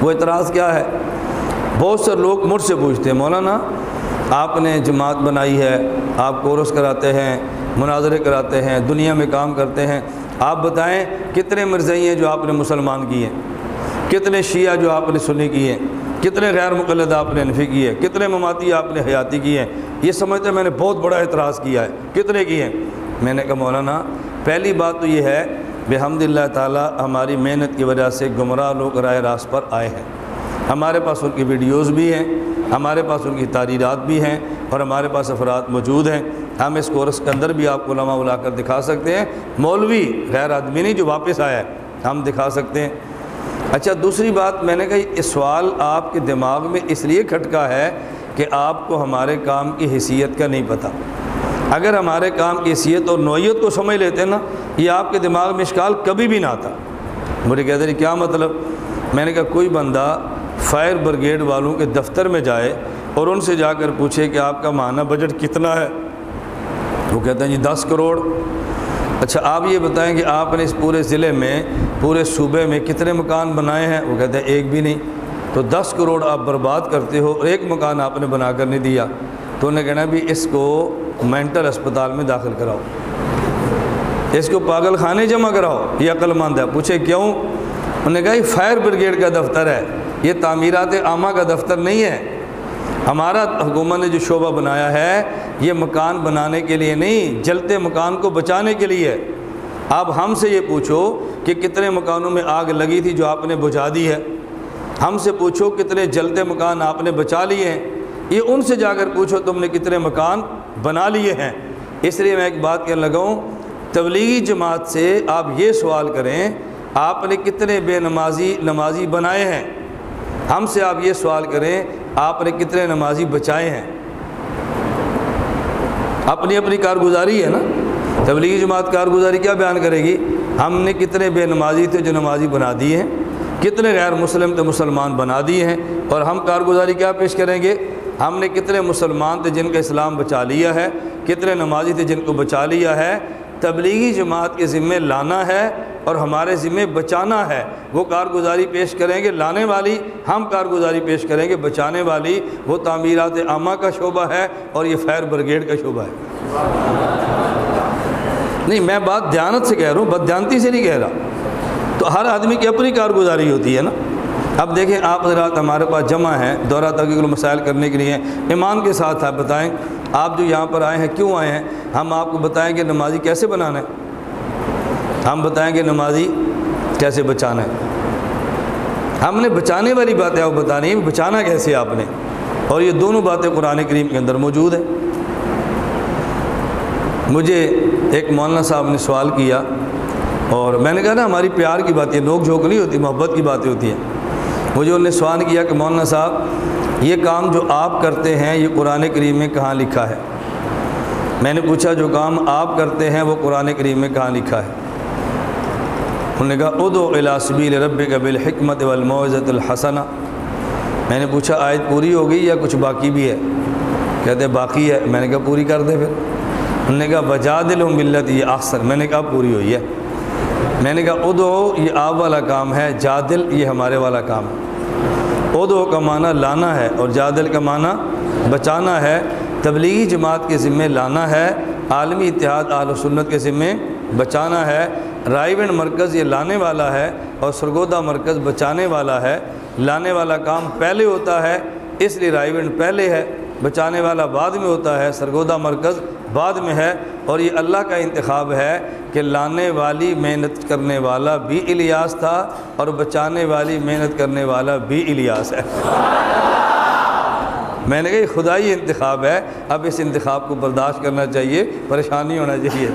وہ اعتراض کیا ہے؟ بہت سے لوگ مجھ سے پوچھتے ہیں مولانا آپ نے جماعت بنائی ہے، آپ کورس کراتے ہیں، مناظرے کراتے ہیں، دنیا میں کام کرتے ہیں، آپ بتائیں کتنے مرزائی ہیں جو آپ نے مسلمان کیے ہیں، کتنے شیعہ جو آپ نے سنی کیے ہیں، کتنے غیر مقلد آپ نے حنفی کیے ہیں، کتنے مماتی آپ نے حیاتی کیے ہیں؟ یہ سمجھتے میں نے بہت بڑا اعتراض کیا ہے، کتنے کیے ہیں؟ میں نے کہا مولانا پہلی بات تو یہ ہے بحمدللہ تعالیٰ ہماری محنت کی وجہ سے گمراہ لوگ راہ راست پر آئے ہیں، ہمارے پاس ان کی ویڈیوز بھی ہیں، ہمارے پاس ان کی تحریرات بھی ہیں، اور ہمارے پاس افراد موجود ہیں۔ ہم اس کورس کے اندر بھی آپ کو علماء بلا کر دکھا سکتے ہیں، مولوی غیر آدمی نہیں جو واپس آیا ہے ہم دکھا سکتے ہیں۔ اچھا دوسری بات میں نے کہا یہ سوال آپ کے دماغ میں اس لیے کھٹکا ہے کہ آپ کو ہمارے کام کی حیثیت کا نہیں پتہ۔ اگر ہمارے کام کی حیثیت اور نوعیت کو سمجھ لیتے ہیں نا یہ آپ کے دماغ میں اشکال کبھی بھی نہ آتا۔ مجھے کہتے ہیں کیا مطلب؟ میں نے کہا کوئی بندہ فائر بریگیڈ والوں کے دفتر میں جائے اور ان سے جا کر پوچھے کہ آپ کا ماہانہ بجٹ کتنا ہے، وہ کہتے ہیں جی 10 کروڑ۔ اچھا آپ یہ بتائیں کہ آپ نے اس پورے ضلع میں پورے صوبے میں کتنے مکان بنائے ہیں؟ وہ کہتے ہیں ایک بھی نہیں۔ تو 10 کروڑ آپ برباد کرتے ہو اور ایک مکان آپ نے بنا کر نہیں دیا، تو انہیں کہنا بھی اس کو مینٹل اسپتال میں داخل کراؤ، اس کو پاگل خانے جمع کراؤ، یہ عقل مند ہے۔ پوچھے کیوں؟ انہوں نے کہا یہ فائر بریگیڈ کا دفتر ہے، یہ تعمیرات عامہ کا دفتر نہیں ہے۔ ہمارا حکومت نے جو شعبہ بنایا ہے یہ مکان بنانے کے لیے نہیں، جلتے مکان کو بچانے کے لیے۔ اب ہم سے یہ پوچھو کہ کتنے مکانوں میں آگ لگی تھی جو آپ نے بجھا دی ہے، ہم سے پوچھو کتنے جلتے مکان آپ نے بچا لیے ہیں، یہ ان سے جا کر پوچھو تم نے کتنے مکان بنا لیے ہیں۔ اس لیے میں ایک بات کہنے لگا ہوں، تبلیغی جماعت سے آپ یہ سوال کریں آپ نے کتنے بے نمازی بنائے ہیں، ہم سے آپ یہ سوال کریں آپ نے کتنے نمازی بچائے ہیں۔ اپنی اپنی کارگزاری ہے نا، تبلیغی جماعت کارگزاری کیا بیان کرے گی؟ ہم نے کتنے بے نمازی تھے جو نمازی بنا دیے ہیں، کتنے غیر مسلم تھے مسلمان بنا دیے ہیں، اور ہم کارگزاری کیا پیش کریں گے؟ ہم نے کتنے مسلمان تھے جن کا اسلام بچا لیا ہے، کتنے نمازی تھے جن کو بچا لیا ہے۔ تبلیغی جماعت کے ذمے لانا ہے اور ہمارے ذمے بچانا ہے، وہ کارگزاری پیش کریں گے لانے والی، ہم کارگزاری پیش کریں گے بچانے والی۔ وہ تعمیرات عامہ کا شعبہ ہے اور یہ فائر بریگیڈ کا شعبہ ہے۔ نہیں میں بات دیانت سے کہہ رہا ہوں، بددیانتی سے نہیں کہہ رہا۔ تو ہر آدمی کی اپنی کارگزاری ہوتی ہے نا۔ اب دیکھیں آپ حضرات ہمارے پاس جمع ہیں دورہ تحقیق المسائل کرنے کے لیے، ایمان کے ساتھ آپ بتائیں آپ جو یہاں پر آئے ہیں کیوں آئے ہیں؟ ہم آپ کو بتائیں کہ نمازی کیسے بنانا ہے، ہم بتائیں گے نمازی کیسے بچانا ہے۔ ہم نے بچانے والی باتیں آپ بتانی ہیں، بچانا کیسے آپ نے، اور یہ دونوں باتیں قرآن کریم کے اندر موجود ہیں۔ مجھے ایک مولانا صاحب نے سوال کیا اور میں نے کہا نا ہماری پیار کی باتیں، نوک جھوک نہیں ہوتی، محبت کی باتیں ہوتی ہیں۔ مجھے انہوں نے سوال کیا کہ مولانا صاحب یہ کام جو آپ کرتے ہیں یہ قرآن کریم میں کہاں لکھا ہے؟ میں نے پوچھا جو کام آپ کرتے ہیں وہ قرآن کریم میں کہاں لکھا ہے؟ انہوں نے کہا ادعو الی سبیل ربک بالحکمت والموعظۃ الحسنہ۔ میں نے پوچھا آیت پوری ہو گئی یا کچھ باقی بھی ہے؟ کہتے باقی ہے۔ میں نے کہا پوری کر دیں پھر۔ انہوں نے کہا وجادلہم باللتی ہی احسن۔ میں نے کہا پوری ہوئی ہے۔ میں نے کہا ادعو یہ آپ والا کام ہے، جادل یہ ہمارے والا کام ہے۔ ادعو کا معنی لانا ہے اور جادل کا معنی بچانا ہے۔ تبلیغی جماعت کے ذمے لانا ہے، عالمی اتحاد اہل سنت کے ذمے بچانا ہے۔ رائیونڈ مرکز یہ لانے والا ہے اور سرگودا مرکز بچانے والا ہے۔ لانے والا کام پہلے ہوتا ہے اس لیے رائیونڈ پہلے ہے، بچانے والا بعد میں ہوتا ہے، سرگودا مرکز بعد میں ہے۔ اور یہ اللہ کا انتخاب ہے کہ لانے والی محنت کرنے والا بھی الیاس تھا اور بچانے والی محنت کرنے والا بھی الیاس ہے۔ میں نے کہا یہ خدائی انتخاب ہے، اب اس انتخاب کو برداشت کرنا چاہیے، پریشانی ہونا چاہیے۔